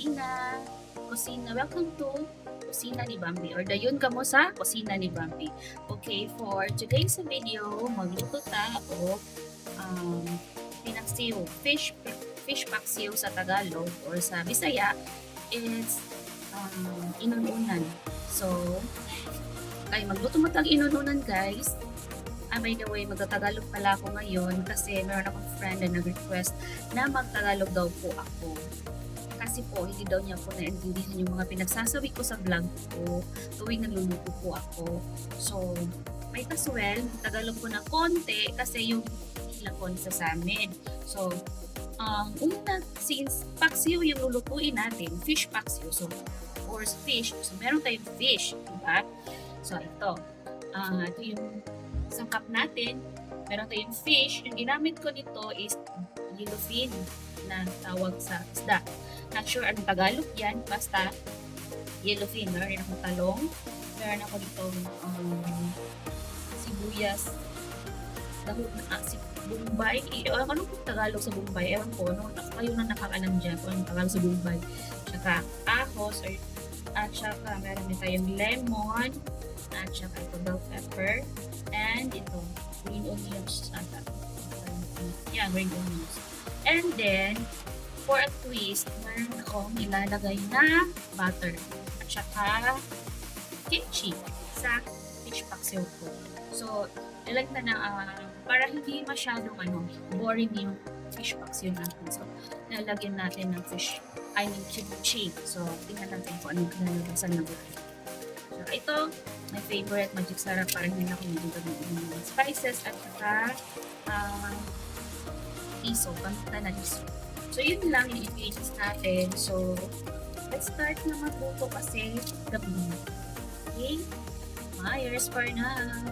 kusina. Welcome to Kusina ni Bambi or dayon kamo sa Kusina ni Bambi. Okay, for today's video, magluto ta o um, pinaksiw, fish paksiw sa Tagalog or sa Bisaya is inununan. So, kay magluto mo tag inununan guys. By the way, magtatagalog pala ako ngayon kasi meron akong friend na nag-request na magtagalog daw po ako. Kasi po, hindi daw niya po naintindihan yung mga pinagsasabi ko sa vlog ko tuwing nagluluto po ako. So, might as well, Tagalog ko na konti kasi yung ilang ko sa amin. So, una, since paksiw yung lulutuin natin, fish paksiw, so, or fish, so meron tayong fish, diba? So, ito yung sangkap natin, meron tayong fish. Yung ginamit ko nito is yellowfin na tawag sa isda. Not sure anong Tagalog yan, basta yellowfin. Meron rin akong talong, meron ako dito sibuyas, bumbay. Anong Tagalog sa bumbay? Ewan ko, kayo na nakakalam dyan kung anong Tagalog sa bumbay. Tsaka ahos, at tsaka meron din tayong lemon, at saka ito bell pepper, and ito, green onions ata. Yeah, green onions. And then, for a twist, meron akong ilalagay na butter at saka kimchi sa fish paksiw ko. So, ilagay na para hindi masyadong boring yung fish paksiw natin. So, lalagyan natin ng kimchi. So, tingnan natin kung anong kinalabasan na buhay. So, ito, my favorite magic sarap para hindi na ako magiging ng mga spices at saka iso, paminta na iso. So, yun lang yung ingredients natin. So, let's start na magluto kasi gabi na. Okay? Myers for now.